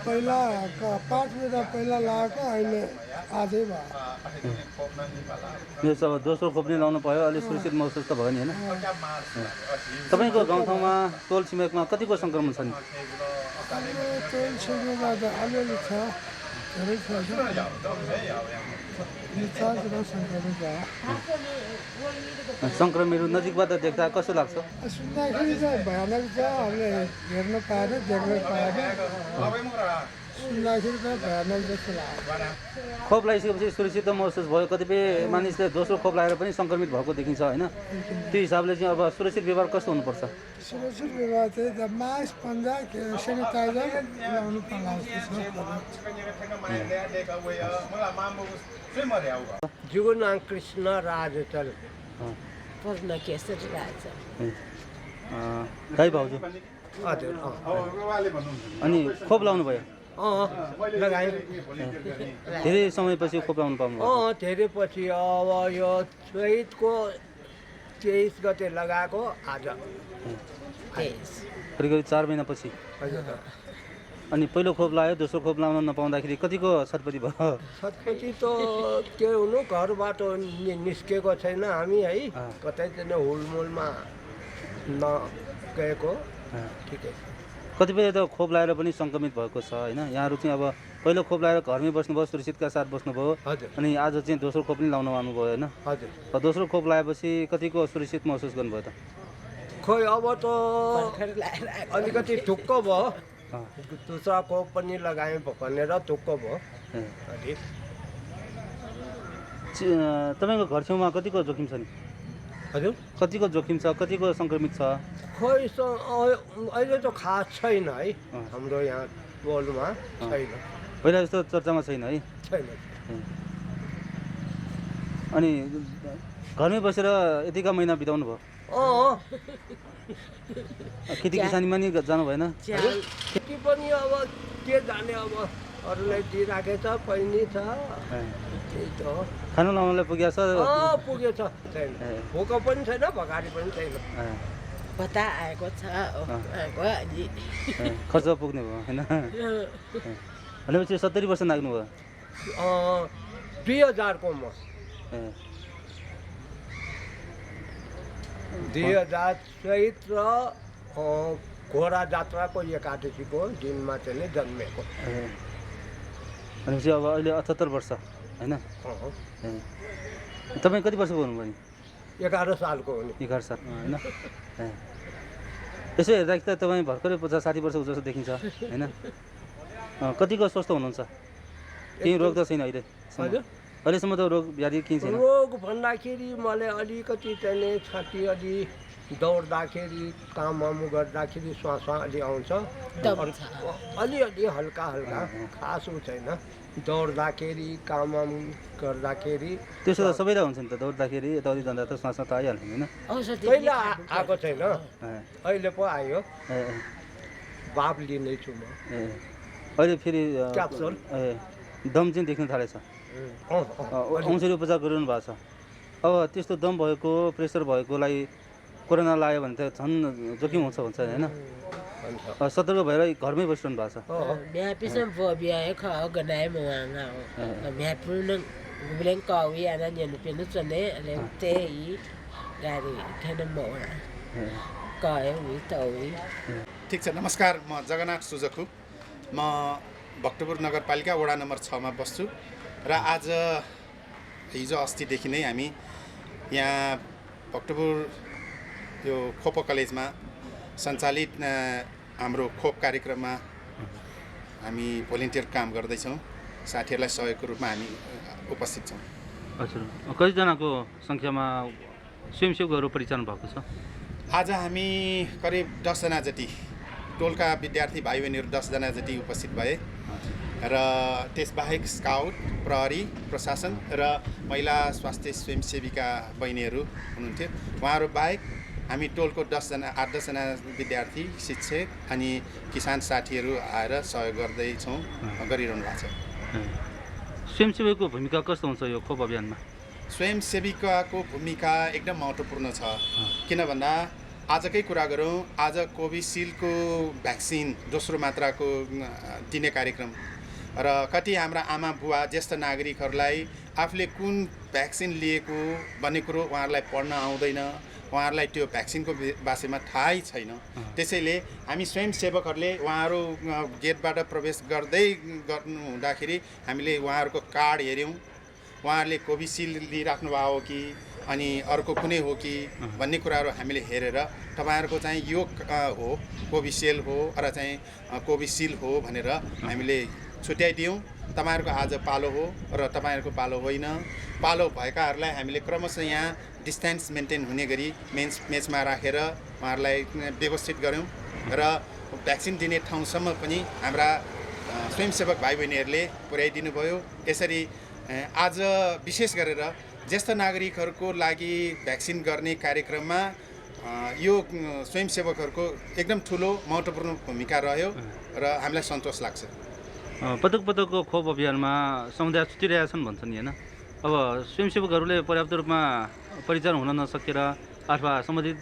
G: पहिला 5 महिना पहिला लगाएको अहिले आजै भयो
B: यो अब दोस्रो खोप नै लाउनु पायो अलिक सुरक्षित महसुस त भयो नि होइन तपाईँको गाउँठाउँमा टोल छिमेकमा कतिको सङ्क्रमण छ नि
G: टोल छिमेकमा त अलिअलि छ धेरै छ
B: सङ्क्रमितहरू नजिकबाट देख्दा कस्तो लाग्छ
G: सुन्दाखेरि चाहिँ भयानक छ हामीले हेर्न पाएन देख्न पाएन सुन्दाखेरि त भयानक जस्तो लाग्यो
B: खोप लगाइसकेपछि सुरक्षित महसुस भयो कतिपय मानिसले दोस्रो खोप लगाएर पनि सङ्क्रमित भएको देखिन्छ होइन त्यो हिसाबले चाहिँ अब सुरक्षित व्यवहार कस्तो हुनुपर्छ
G: सुरक्षित व्यवहार चाहिँ मास्क पन्जा सेनिटाइजर लगाउनु पर्ला
H: जुगुनाङ कृष्ण राजचल पढ्न केसरी राज
B: गाई भाउजू
H: हजुर
B: अनि खोप लाउनु भयो
H: लगाएँ
B: धेरै समयपछि खोप लाउनु पाउनु
H: धेरै पछि अब यो चैतको 23 गते लगाएको आज 23
B: करिब 4 महिनापछि अनि पहिलो खोप लगायो दोस्रो खोप लाउन नपाउँदाखेरि कतिको छटपटी भयो
H: छटपटी त के हुनु घरबाट निस्केको छैन हामी है कतै चाहिँ हुलमुलमा नगएको ठिकै
B: कतिपय त खोप लगाएर पनि सङ्क्रमित भएको छ होइन यहाँहरू चाहिँ अब पहिलो खोप लगाएर घरमै बस्नुभयो सुरक्षितका साथ बस्नुभयो अनि आज चाहिँ दोस्रो खोप पनि लाउन आउनुभयो होइन
H: हजुर
B: दोस्रो खोप लगाएपछि कतिको सुरक्षित महसुस गर्नुभयो त
H: खोइ अब त अलिकति ढुक्क भयो दोस्रो खोप पनि लगाएँ भनेर ढुक्क भयो
B: तपाईँको घर छेउमा कतिको जोखिम छ नि
H: हजुर
B: कतिको जोखिम छ कतिको सङ्क्रमित छ
H: खोइ अहिले त खास छैन है हाम्रो यहाँ टोलमा छैन
B: पहिला जस्तो चर्चामा छैन है
H: छैन
B: अनि घरमै बसेर यतिका महिना बिताउनु भयो खेती किसानीमा नि जानु भएन
H: खेती पनि अब के जाने अब अरूलाई दिइराखेको छ पैनी छ त्यही त हो
B: खाना लाउनलाई पुगेछ
H: पुगेछ छैन भोक पनि छैन भकारी पनि छैन
E: बता आएको छ
B: खर्च पुग्ने भयो होइन भनेपछि 70 वर्ष नाग्नुभयो
H: 2000 को म 2000 चैत्र घोडा जात्राको एकादशीको दिनमा चाहिँ जन्मेको
B: भनेपछि अब अहिले 78 वर्ष होइन तपाईँ कति वर्षको हुनुभयो नि
H: 11 सालको हो नि
B: 11 साल होइन यसो हेर्दाखेरि त तपाईँ भर्खरै 50-60 वर्षको जस्तो देखिन्छ होइन कतिको स्वस्थ हुनुहुन्छ केही रोग त छैन अहिले
H: हजुर
B: अहिलेसम्म त रोग व्याधि केही छैन
H: रोग भन्दाखेरि मलाई अलिकति चाहिँ छाती अलि दौड्दाखेरि कामवाम गर्दाखेरि श्वास अलि आउँछ अलिअलि हल्का हल्का खास छैन दौड्दाखेरि कामवाम गर्दाखेरि
B: त्यसो त सबैलाई हुन्छ नि त दौड्दाखेरि यताउति जाँदा त श्वासमा त आइहाल्छ होइन
H: पहिला आएको छैन अहिले पो आयो बाफ लिँदैछु म
B: अहिले फेरि
H: क्याप्सुल
B: दम चाहिँ देख्न थालेछ औषधि उपचार गरिरहनु भएको छ अब त्यस्तो दम भएको प्रेसर भएकोलाई कोरोना लाग्यो भने त झन् जोखिम हुन्छ भन्छ होइन सतर्क भएर घरमै बसिरहनु भएको छ
I: ठिक छ नमस्कार म जगन्नाथ सुजखु म भक्तपुर नगरपालिका वडा नम्बर 6 मा बस्छु र आज हिजो अस्तिदेखि नै हामी यहाँ भक्तपुर यो खोप कलेजमा सञ्चालित हाम्रो खोप कार्यक्रममा हामी भोलिन्टियर काम गर्दैछौँ। साथीहरूलाई सहयोगको रूपमा हामी उपस्थित छौँ।
B: हजुर, कतिजनाको सङ्ख्यामा स्वयंसेवकहरू परिचालन भएको छ?
I: आज हामी करिब 10 जना जति टोलका विद्यार्थी भाइ बहिनीहरू 10 जना जति उपस्थित भए र त्यसबाहेक स्काउट, प्रहरी, प्रशासन र महिला स्वास्थ्य स्वयंसेविका बहिनीहरू हुनुहुन्थ्यो। उहाँहरू बाहेक हामी टोलको 8-10 जना विद्यार्थी, शिक्षक अनि किसान साथीहरू आएर सहयोग गरिरहनु भएको छ।
B: स्वयंसेवकको भूमिका कस्तो हुन्छ यो खोप अभियानमा?
I: स्वयंसेविकाको भूमिका एकदम महत्त्वपूर्ण छ। किन भन्दा आजकै कुरा गरौँ, आज कोभिसिल्डको भ्याक्सिन दोस्रो मात्राको दिने कार्यक्रम र कति हाम्रा आमा बुवा ज्येष्ठ नागरिकहरूलाई आफूले कुन भ्याक्सिन लिएको भन्ने कुरो उहाँहरूलाई पढ्न आउँदैन, उहाँहरूलाई त्यो भ्याक्सिनको बारेमा थाहै छैन। त्यसैले हामी स्वयंसेवकहरूले उहाँहरू गेटबाट प्रवेश गर्नु हुँदाखेरि हामीले उहाँहरूको कार्ड हेऱ्यौँ, उहाँहरूले कोभिसिल्ड लिइराख्नु भएको हो कि अनि अर्को कुनै हो कि भन्ने कुराहरू हामीले हेरेर तपाईँहरूको चाहिँ यो हो कोभिसिल्ड हो र चाहिँ कोभिसिल्ड हो भनेर हामीले छुट्याइदियौँ। तपाईँहरूको आज पालो हो र तपाईँहरूको पालो होइन। पालो भएकाहरूलाई हामीले क्रमशः यहाँ डिस्टेन्स मेन्टेन हुने गरी मेचमा राखेर उहाँहरूलाई व्यवस्थित गऱ्यौँ र भ्याक्सिन दिने ठाउँसम्म पनि हाम्रा स्वयंसेवक भाइ बहिनीहरूले पुर्याइदिनु भयो। यसरी आज विशेष गरेर ज्येष्ठ नागरिकहरूको लागि भ्याक्सिन गर्ने कार्यक्रममा यो स्वयंसेवकहरूको एकदम ठुलो महत्त्वपूर्ण भूमिका रह्यो र हामीलाई सन्तोष लाग्छ।
B: पटक पटकको खोप अभियानमा समुदाय छुटिरहेका छन् भन्छन् होइन? अब स्वयंसेवकहरूले पर्याप्त रूपमा परिचालन हुन नसकेर अथवा सम्बन्धित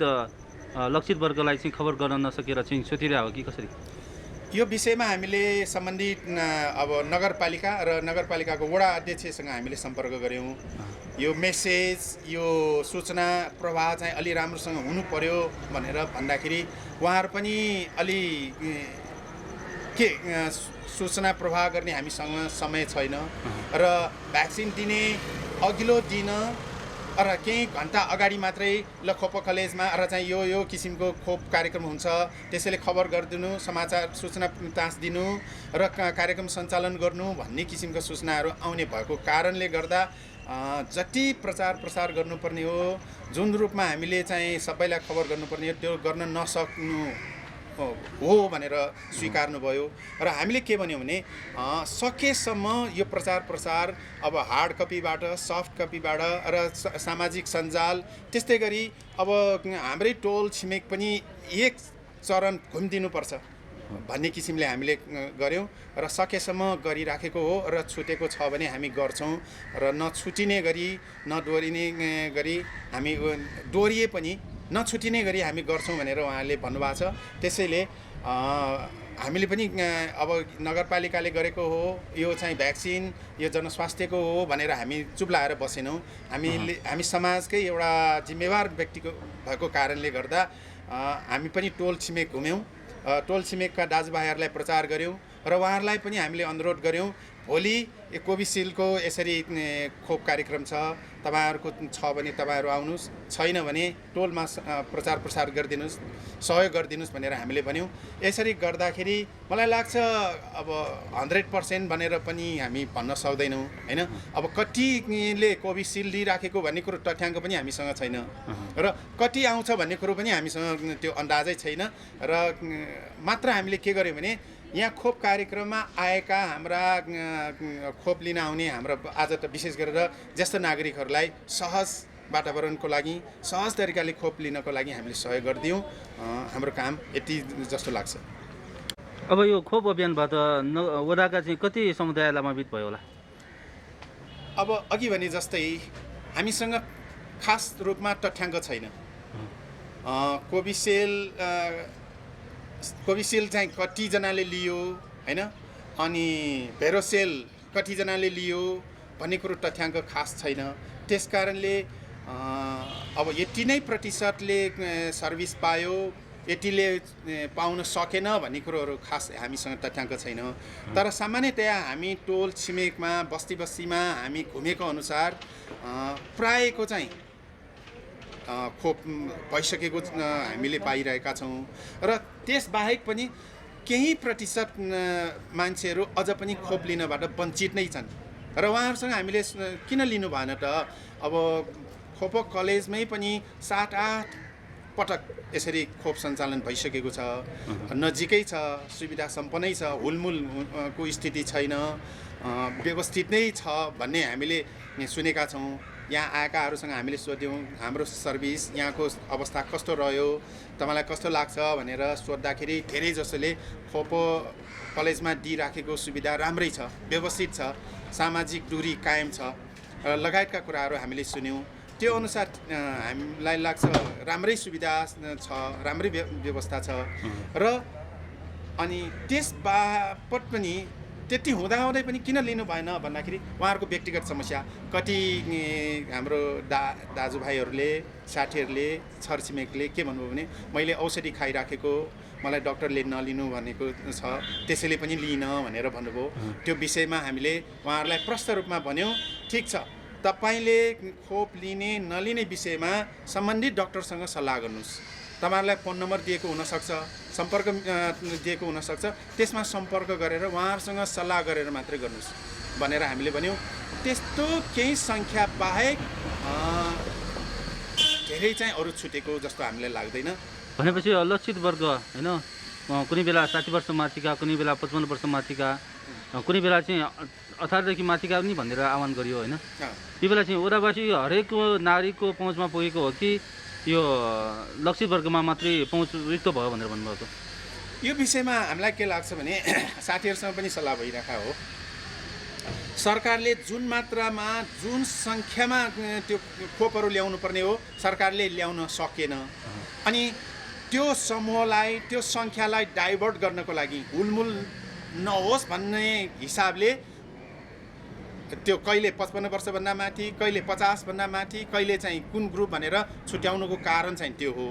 B: लक्षित वर्गलाई चाहिँ खबर गर्न नसकेर चाहिँ छुटिरहेको हो कि कसरी?
I: यो विषयमा हामीले सम्बन्धित अब नगरपालिका र नगरपालिकाको वडा अध्यक्षसँग हामीले सम्पर्क गऱ्यौँ। यो मेसेज, यो सूचना प्रवाह चाहिँ अलि राम्रोसँग हुनु पर्यो भनेर भन्दाखेरि उहाँहरू पनि अलि के सूचना प्रवाह गर्ने हामीसँग समय छैन र भ्याक्सिन दिने अघिल्लो दिन र केही घन्टा अगाडि मात्रै ल खोप कलेजमा र चाहिँ यो किसिमको खोप कार्यक्रम हुन्छ, त्यसैले खबर गरिदिनु, समाचार सूचना टाँसिदिनु र कार्यक्रम सञ्चालन गर्नु भन्ने किसिमको सूचनाहरू आउने भएको कारणले गर्दा जति प्रचार प्रसार गर्नुपर्ने हो, जुन रूपमा हामीले चाहिँ सबैलाई खबर गर्नुपर्ने हो त्यो गर्न नसक्नु हो भनेर स्वीकार्नुभयो र हामीले के भन्यौँ भने सकेसम्म यो प्रचार प्रसार अब हार्ड कपीबाट सफ्ट कपीबाट र सामाजिक सञ्जाल त्यस्तै गरी अब हाम्रै टोल छिमेक पनि एक चरण घुमिदिनुपर्छ भन्ने किसिमले हामीले गऱ्यौँ र सकेसम्म गरिराखेको हो र छुटेको छ भने हामी गर्छौँ र नछुटिने गरी नडोरिने गरी हामी डोरिए पनि नछुटिने गरी हामी गर्छौँ भनेर उहाँले भन्नुभएको छ। त्यसैले हामीले पनि अब नगरपालिकाले गरेको हो यो चाहिँ भ्याक्सिन यो जनस्वास्थ्यको हो भनेर हामी चुप लाएर बसेनौँ। हामी समाजकै एउटा जिम्मेवार व्यक्तिको भएको कारणले गर्दा हामी पनि टोल छिमेक घुम्यौँ, टोल छिमेकका दाजुभाइहरूलाई प्रचार गऱ्यौँ र उहाँहरूलाई पनि हामीले अनुरोध गऱ्यौँ भोलि कोभिसिल्डको यसरी खोप कार्यक्रम छ, तपाईँहरूको छ भने तपाईँहरू आउनुहोस्, छैन भने टोलमा प्रचार प्रसार गरिदिनुहोस्, सहयोग गरिदिनुहोस् भनेर हामीले भन्यौँ। यसरी गर्दाखेरि मलाई लाग्छ अब 100% भनेर पनि हामी भन्न सक्दैनौँ होइन। अब कतिले कोभिसिल्ड लिइराखेको भन्ने कुरो तथ्याङ्क पनि हामीसँग छैन र कति आउँछ भन्ने कुरो पनि हामीसँग त्यो अन्दाजै छैन र मात्र हामीले के गर्यौँ भने यहाँ खोप कार्यक्रममा आएका हाम्रा खोप लिन आउने हाम्रा आज त विशेष गरेर ज्येष्ठ नागरिकहरूलाई सहज वातावरणको लागि सहज तरिकाले खोप लिनको लागि हामीले सहयोग गरिदियौँ। हाम्रो काम यति जस्तो लाग्छ।
B: अब यो खोप अभियानबाट वडाका चाहिँ कति समुदाय लाभान्वित भयो होला?
I: अब अघि भने जस्तै हामीसँग खास रूपमा तथ्याङ्क छैन। कोभिसिल्ड चाहिँ कतिजनाले लियो होइन, अनि भेरोसेल कतिजनाले लियो भन्ने कुरो तथ्याङ्क खास छैन। त्यस कारणले अब यति नै प्रतिशतले सर्भिस पायो यतिले पाउन सकेन भन्ने कुरोहरू खास हामीसँग तथ्याङ्क छैन। तर सामान्यतया हामी टोल छिमेकमा बस्ती बस्तीमा हामी घुमेको अनुसार प्रायको चाहिँ खोप भइसकेको हामीले पाइरहेका छौँ र त्यसबाहेक पनि केही प्रतिशत मान्छेहरू अझ पनि खोप लिनबाट वञ्चित नै छन् र उहाँहरूसँग हामीले किन लिनु भएन त? अब खोप कलेजमै पनि 7-8 पटक यसरी खोप सञ्चालन भइसकेको छ, नजिकै छ, सुविधा सम्पन्नै छ, हुलमुलको स्थिति छैन, व्यवस्थित नै छ भन्ने हामीले सुनेका छौँ। यहाँ आएकाहरूसँग हामीले सोध्यौँ हाम्रो सर्भिस यहाँको अवस्था कस्तो रह्यो, तपाईँलाई कस्तो लाग्छ भनेर सोद्धाखेरि धेरै जसोले खोप कलेजमा दिइराखेको सुविधा राम्रै छ, व्यवस्थित छ, सामाजिक दूरी कायम छ लगायतका कुराहरू हामीले सुन्यौँ। त्यो अनुसार हामीलाई लाग्छ राम्रै सुविधा छ, राम्रै व्यवस्था छ र अनि त्यस बापत पनि त्यति हुँदाहुँदै पनि किन लिनु भएन भन्दाखेरि उहाँहरूको व्यक्तिगत समस्या। कति हाम्रो दाजुभाइहरूले साथीहरूले छरछिमेकले के भन्नुभयो भने मैले औषधि खाइराखेको, मलाई डक्टरले नलिनु भनेको छ, त्यसैले पनि लिन भनेर भन्नुभयो। त्यो विषयमा हामीले उहाँहरूलाई प्रष्ट रूपमा भन्यौँ, ठिक छ तपाईँले खोप लिने नलिने विषयमा सम्बन्धित डक्टरसँग सल्लाह गर्नुहोस्। तपाईँहरूलाई फोन नम्बर दिएको हुनसक्छ, सम्पर्क दिएको हुनसक्छ, त्यसमा सम्पर्क गरेर उहाँहरूसँग सल्लाह गरेर मात्रै गर्नुहोस् भनेर हामीले भन्यौँ। त्यस्तो केही सङ्ख्या बाहेक धेरै चाहिँ अरू छुटेको जस्तो हामीलाई लाग्दैन।
B: भनेपछि लक्षित वर्ग होइन, कुनै बेला 60 वर्ष माथिका, कुनै बेला 55 वर्ष माथिका, कुनै बेला चाहिँ 18देखि माथिका पनि भनेर आह्वान गरियो होइन। यो बेला चाहिँ ओराबासी हरेक नागरिकको पहुँचमा पुगेको हो कि यो लक्षित वर्गमा मात्रै पहुँच रिक्त भयो भनेर भन्नुभएको?
I: यो विषयमा हामीलाई के लाग्छ भने साथीहरूसँग पनि सल्लाह भइरहेको हो। सरकारले जुन मात्रामा जुन सङ्ख्यामा त्यो खोपहरू ल्याउनु पर्ने हो सरकारले ल्याउन सकेन। अनि त्यो समूहलाई, त्यो सङ्ख्यालाई डाइभर्ट गर्नको लागि हुलमुल नहोस् भन्ने हिसाबले त्यो कहिले 55 वर्षभन्दा माथि, कहिले 50 भन्दा माथि, कहिले चाहिँ कुन ग्रुप भनेर छुट्याउनुको कारण चाहिँ त्यो हो।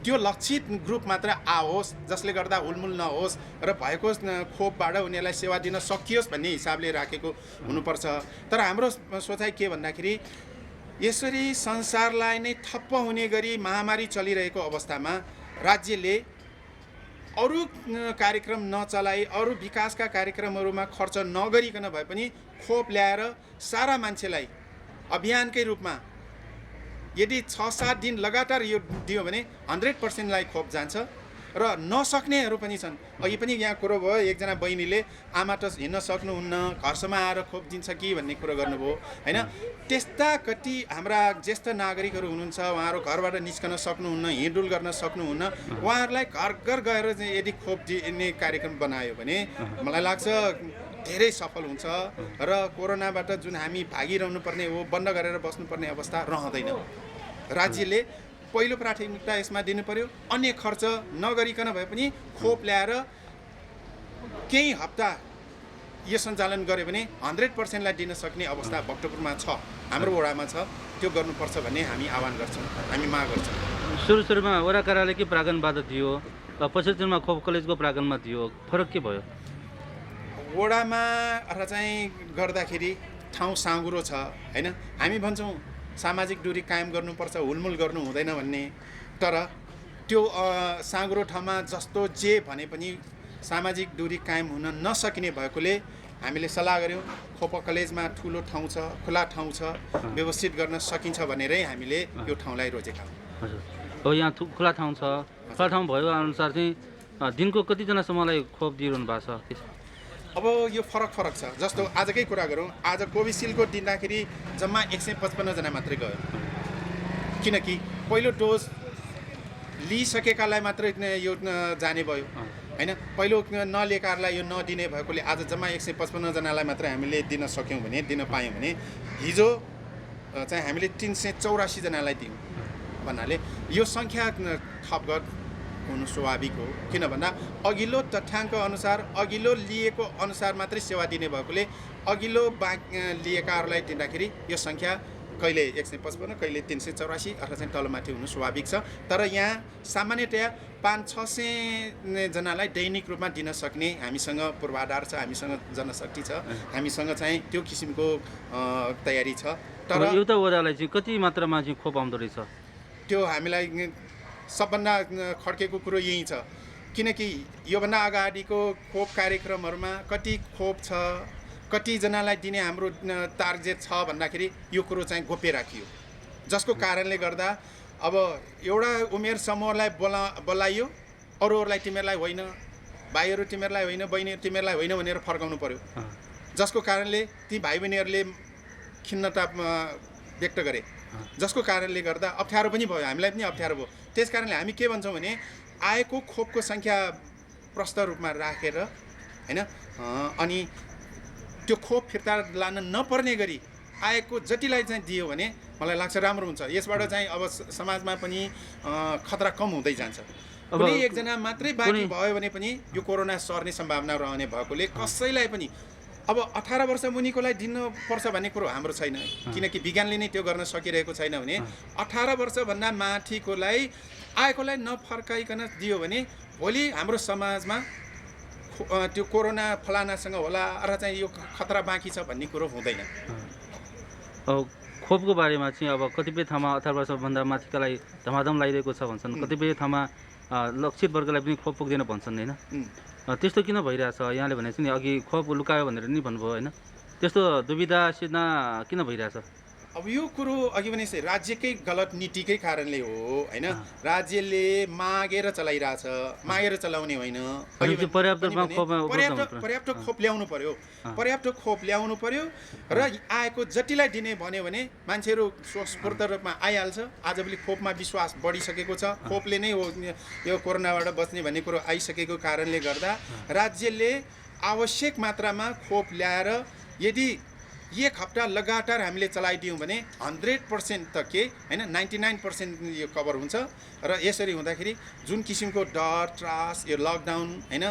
I: त्यो लक्षित ग्रुप मात्र आओस् जसले गर्दा हुलमुल नहोस् र भएको खोपबाट उनीहरूलाई सेवा दिन सकियोस् भन्ने हिसाबले राखेको हुनुपर्छ। तर हाम्रो सोचाइ के भन्दाखेरि यसरी संसारलाई नै ठप्प हुने गरी महामारी चलिरहेको अवस्थामा राज्यले अरू कार्यक्रम नचलाई, अरू विकासका कार्यक्रमहरूमा खर्च नगरिकन भए पनि खोप ल्याएर सारा मान्छेलाई अभियानकै रूपमा यदि 6-7 दिन लगातार यो दियो भने 100%लाई खोप जान्छ र नसक्नेहरू पनि छन्। अघि पनि यहाँ कुरो भयो, एकजना बहिनीले आमा त हिँड्न सक्नुहुन्न, घरसम्म आएर खोप दिन्छ कि भन्ने कुरो गर्नुभयो होइन। त्यस्ता कति हाम्रा ज्येष्ठ नागरिकहरू हुनुहुन्छ, उहाँहरू घरबाट निस्कन सक्नुहुन्न, हिँडडुल गर्न सक्नुहुन्न, उहाँहरूलाई घर घर गएर यदि खोप दिने कार्यक्रम बनायो भने मलाई लाग्छ धेरै सफल हुन्छ र कोरोनाबाट जुन हामी भागिरहनु पर्ने हो, बन्द गरेर बस्नुपर्ने अवस्था रहँदैन। राज्यले पहिलो प्राथमिकता यसमा दिनु पर्यो। अन्य खर्च नगरिकन भए पनि खोप ल्याएर केही हप्ता यो सञ्चालन गर्यो भने 100%लाई दिन सक्ने अवस्था भक्तपुरमा छ, हाम्रो वडामा छ। त्यो गर्नुपर्छ भन्ने हामी आह्वान गर्छौँ, हामी माग गर्छौँ।
B: सुरुमा वडा कार्यालयकै प्राङ्गणबाट दियो, पछिल्लो दिनमा खोप कलेजको प्राङ्गणमा दियो, फरक के भयो?
I: वडामा चाहिँ गर्दाखेरि ठाउँ साँघुरो छ होइन। हामी भन्छौँ सामाजिक दूरी कायम गर्नुपर्छ, हुलमुल गर्नु हुँदैन भन्ने, तर त्यो साँघुरो ठाउँमा जस्तो जे भने पनि सामाजिक दूरी कायम हुन नसकिने भएकोले हामीले सल्लाह गऱ्यौँ खोप कलेजमा ठुलो ठाउँ छ, खुला ठाउँ छ, व्यवस्थित गर्न सकिन्छ भनेरै हामीले यो ठाउँलाई रोजेका हौँ।
B: हजुर, हो यहाँ खुला ठाउँ छ, खुला ठाउँ भएको अनुसार चाहिँ दिनको कतिजनासम्मलाई खोप दिइरहनु भएको छ?
I: अब यो फरक छ। जस्तो आजकै कुरा गरौँ, आज कोभिसिल्डको दिँदाखेरि जम्मा 155 जना मात्रै गयो, किनकि पहिलो डोज लिइसकेकालाई मात्रै यो जाने भयो होइन। पहिलो नलिएकाहरूलाई यो नदिने भएकोले आज जम्मा 155 जनालाई मात्रै हामीले दिन सक्यौँ भने, दिन पायौँ भने, हिजो चाहिँ हामीले 384 जनालाई दियौँ भन्नाले यो सङ्ख्या थपगत हुनु स्वाभाविक हो। किन भन्दा अघिल्लो तथ्याङ्क अनुसार, अघिल्लो लिएको अनुसार मात्रै सेवा दिने भएकोले अघिल्लो लिएकाहरूलाई दिँदाखेरि यो सङ्ख्या कहिले 155 कहिले 384 अथवा चाहिँ तलमाथि हुनु स्वाभाविक छ। तर यहाँ सामान्यतया 500-600 जनालाई दैनिक रूपमा दिन सक्ने हामीसँग पूर्वाधार छ, हामीसँग जनशक्ति छ, हामीसँग चाहिँ त्यो किसिमको तयारी छ। तर
B: एउटा वडालाई चाहिँ कति मात्रामा चाहिँ खोप आउँदो रहेछ?
I: त्यो हामीलाई सबभन्दा खड्केको कुरो यही छ, किनकि योभन्दा अगाडिको खोप कार्यक्रमहरूमा कति खोप छ, कतिजनालाई दिने हाम्रो टार्गेट छ भन्दाखेरि यो कुरो चाहिँ गोप्य राखियो, जसको कारणले गर्दा अब एउटा उमेर समूहलाई बोलाइयो, अरूहरूलाई तिमीहरूलाई होइन, भाइहरू तिमीहरूलाई होइन, बहिनीहरू तिमीहरूलाई होइन भनेर फर्काउनु पर्यो, जसको कारणले ती भाइ बहिनीहरूले खिन्नता व्यक्त गरे, जसको कारणले गर्दा अप्ठ्यारो पनि भयो, हामीलाई पनि अप्ठ्यारो भयो। त्यस कारणले हामी के भन्छौँ भने आएको खोपको सङ्ख्या प्रष्ट रूपमा राखेर होइन, अनि त्यो खोप फिर्ता लान नपर्ने गरी आएको जतिलाई चाहिँ दियो भने मलाई लाग्छ राम्रो हुन्छ। यसबाट चाहिँ अब समाजमा पनि खतरा कम हुँदै जान्छ। कुनै एकजना मात्रै बाँकी भयो भने पनि यो कोरोना सर्ने सम्भावना रहने भएकोले कसैलाई पनि अब 18 वर्ष मुनिकोलाई दिनुपर्छ भन्ने कुरो हाम्रो छैन, किनकि विज्ञानले नै त्यो गर्न सकिरहेको छैन भने 18 वर्षभन्दा माथिकोलाई आएकोलाई नफर्काइकन दियो भने भोलि हाम्रो समाजमा त्यो कोरोना फलानासँग होला र चाहिँ यो खतरा बाँकी छ भन्ने कुरो हुँदैन।
B: खोपको बारेमा चाहिँ अब कतिपय ठाउँमा 18 वर्षभन्दा माथिकालाई धमाधम लगाइरहेको छ भन्छन्, कतिपय ठाउँमा लक्षित वर्गलाई पनि खोप पुग्दैन भन्छन् होइन। त्यस्तो किन भइरहेछ? यहाँले भनेपछि नि अघि खोप लुकायो भनेर नि भन्नुभयो होइन, त्यस्तो दुविधा सिर्जना किन भइरहेछ?
I: अब यो कुरो अघि भने राज्यकै गलत नीतिकै कारणले हो होइन। राज्यले मागेर चलाइरहेछ, मागेर चलाउने होइन, पर्याप्त खोप ल्याउनु पर्यो, पर्याप्त खोप ल्याउनु पर्यो र आएको जतिलाई दिने भन्यो भने मान्छेहरू स्वस्फूर्त रूपमा आइहाल्छ। आजभोलि खोपमा विश्वास बढिसकेको छ, खोपले नै हो यो कोरोनाबाट बच्ने भन्ने कुरो आइसकेको कारणले गर्दा राज्यले आवश्यक मात्रामा खोप ल्याएर यदि 1 हप्ता लगातार हामीले चलाइदियौँ भने 100% त के होइन 99% यो कभर हुन्छ। र यसरी हुँदाखेरि जुन किसिमको डर त्रास यो लकडाउन होइन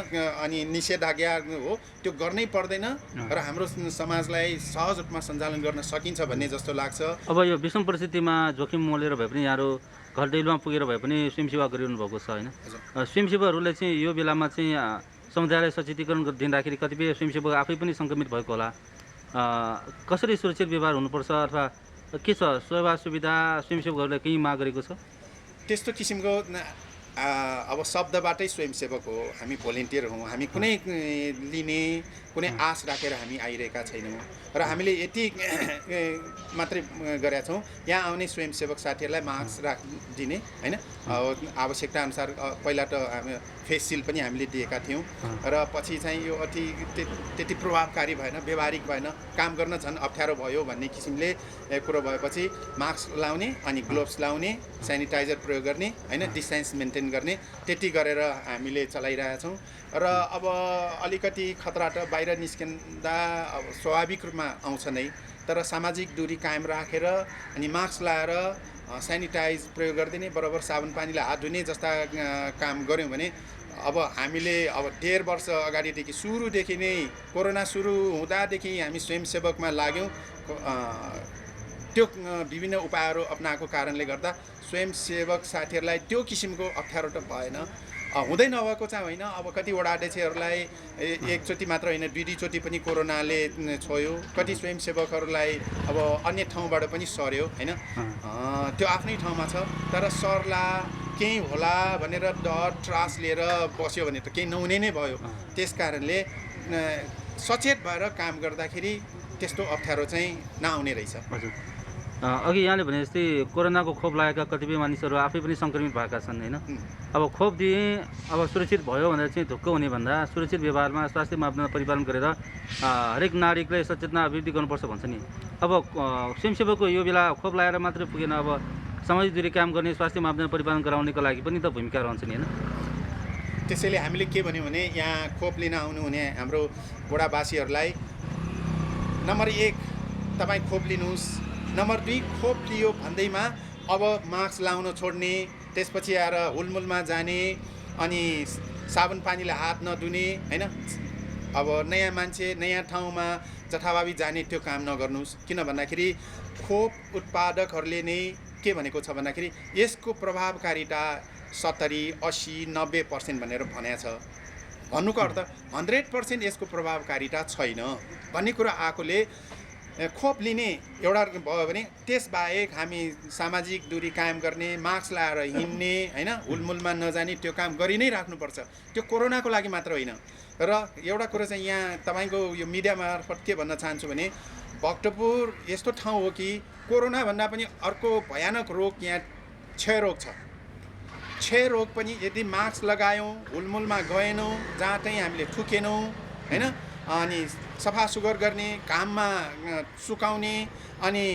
I: अनि निषेधाज्ञा हो त्यो गर्नै पर्दैन र हाम्रो समाजलाई सहज रूपमा सञ्चालन गर्न सकिन्छ भन्ने जस्तो लाग्छ।
B: अब यो विषम परिस्थितिमा जोखिम मोलेर भए पनि यहाँहरू घर दैलोमा पुगेर भए पनि स्वयंसेवा गरिरहनु भएको छ होइन। स्वयंसेवाहरूले चाहिँ यो बेलामा चाहिँ समुदायलाई सचेतीकरण दिँदाखेरि कतिपय स्वयंसेवक आफै पनि सङ्क्रमित भएको होला, कसरी सुरक्षित व्यवहार हुनुपर्छ अथवा के छ सेवा सुविधा स्वयंसेवकहरूलाई केही माग गरेको छ?
I: त्यस्तो किसिमको अब शब्दबाटै स्वयंसेवक हो, हामी भोलिन्टियर हौँ, हामी कुनै लिने कुनै आश राखेर हामी आइरहेका छैनौँ र हामीले यति मात्रै गरेका छौँ यहाँ आउने स्वयंसेवक साथीहरूलाई मास्क दिने होइन, आवश्यकता अनुसार पहिला त हामी फेस सिल्ड पनि हामीले दिएका थियौँ र पछि चाहिँ यो त्यति प्रभावकारी भएन, व्यवहारिक भएन, काम गर्न झन् अप्ठ्यारो भयो भन्ने किसिमले कुरो भएपछि मास्क लाउने अनि ग्लोभ्स लाउने, सेनिटाइजर प्रयोग गर्ने होइन, डिस्टेन्स मेन्टेन गर्ने, त्यति गरेर हामीले चलाइरहेका छौँ। र अब अलिकति खतरा त बाहिर निस्किँदा अब स्वाभाविक रूपमा आउँछ नै, तर सामाजिक दूरी कायम राखेर अनि मास्क लाएर सेनिटाइज प्रयोग गरिदिने, बराबर साबुन पानीले हात धुने जस्ता काम गऱ्यौँ भने अब हामीले अब 1.5 वर्ष अगाडिदेखि सुरुदेखि नै कोरोना सुरु हुँदादेखि हामी स्वयंसेवकमा लाग्यौँ। त्यो विभिन्न उपायहरू अपनाएको कारणले गर्दा स्वयंसेवक साथीहरूलाई त्यो किसिमको अप्ठ्यारो त भएन। हुँदै नभएको चाहिँ होइन, अब कतिवटा अध्यक्षहरूलाई एकचोटि मात्र होइन 2-2 चोटि पनि कोरोनाले छोयो, कति स्वयंसेवकहरूलाई अब अन्य ठाउँबाट पनि सर्यो होइन, त्यो आफ्नै ठाउँमा छ। तर सर्ला केही होला भनेर डर त्रास लिएर बस्यो भने त केही नहुने नै भयो। त्यस कारणले सचेत भएर काम गर्दाखेरि त्यस्तो अप्ठ्यारो चाहिँ नआउने रहेछ।
B: अघि यहाँले भने जस्तै कोरोनाको खोप लागेका कतिपय मानिसहरू आफै पनि सङ्क्रमित भएका छन् होइन। अब खोप दिए अब सुरक्षित भयो भनेर चाहिँ ढुक्क हुने भन्दा सुरक्षित व्यवहारमा स्वास्थ्य मापदण्ड परिपालन गरेर हरेक नागरिकलाई सचेतना अभिवृद्धि गर्नुपर्छ भन्छ नि। अब स्वयंसेवकको यो बेला खोप लगाएर मात्रै पुगेन, अब सामाजिक दूरी काम गर्ने, स्वास्थ्य मापदण्ड परिपालन गराउनेको लागि पनि त भूमिका रहन्छ नि होइन।
I: त्यसैले हामीले के भन्यौँ भने यहाँ खोप लिन आउनुहुने हाम्रो वडावासीहरूलाई नम्बर 1 तपाईँ खोप लिनुहोस्, नम्बर 2 खोप लियो भन्दैमा अब मास्क लाउन छोड्ने, त्यसपछि आएर हुलमुलमा जाने अनि साबुन पानीले हात नधुने होइन, अब नयाँ मान्छे नयाँ ठाउँमा जथाभावी जाने त्यो काम नगर्नुहोस्। किन भन्दाखेरि खोप उत्पादकहरूले नै के भनेको छ भन्दाखेरि यसको प्रभावकारिता 70, 80, 90% भनेर भनेको छ। भन्नुको अर्थ 100% यसको प्रभावकारिता छैन भन्ने कुरा आएकोले खोप लिने एउटा भयो भने त्यसबाहेक हामी सामाजिक दूरी कायम गर्ने, मास्क लगाएर हिँड्ने, होइन, हुलमुलमा नजाने त्यो काम गरि नै राख्नुपर्छ। त्यो कोरोनाको लागि मात्र होइन। र एउटा कुरो चाहिँ यहाँ तपाईँको यो मिडिया मार्फत के भन्न चाहन्छु भने भक्तपुर यस्तो ठाउँ हो कि कोरोनाभन्दा पनि अर्को भयानक रोग यहाँ क्षयरोग छ। क्षयरोग पनि यदि मास्क लगायौँ, हुलमुलमा गएनौँ, जहाँ चाहिँ हामीले थुकेनौँ, होइन, अनि सफा सुग्घर गर्ने, घाममा सुकाउने अनि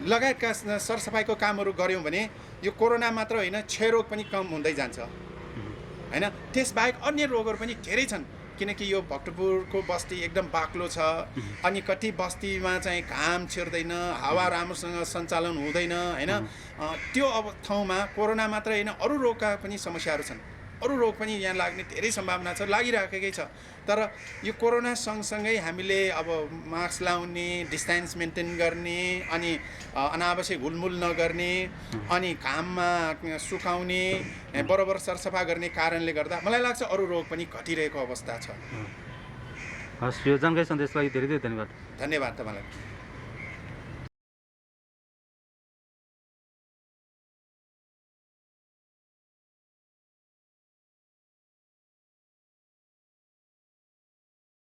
I: लगायतका सरसफाइको कामहरू गऱ्यौँ भने यो कोरोना मात्र होइन क्षयरोग पनि कम हुँदै जान्छ, होइन। त्यसबाहेक अन्य रोगहरू पनि धेरै छन् किनकि यो भक्तपुरको बस्ती एकदम बाक्लो छ अनि कति बस्तीमा चाहिँ घाम छिर्दैन, हावा राम्रोसँग सञ्चालन हुँदैन, होइन। त्यो अब ठाउँमा कोरोना मात्र होइन अरू रोगका पनि समस्याहरू छन्। अरू रोग पनि यहाँ लाग्ने धेरै सम्भावना छ, लागिराखेकै छ। तर यो कोरोना सँगसँगै हामीले अब मास्क लाउने, डिस्टेन्स मेन्टेन गर्ने अनि अनावश्यक हुलमुल नगर्ने अनि घाममा सुकाउने, बराबर सरसफा गर्ने कारणले गर्दा मलाई लाग्छ अरू रोग पनि घटिरहेको अवस्था छ।
B: हस्, यो जानकारी सन्देशलाई धेरै धेरै धन्यवाद।
I: धन्यवाद तपाईँलाई।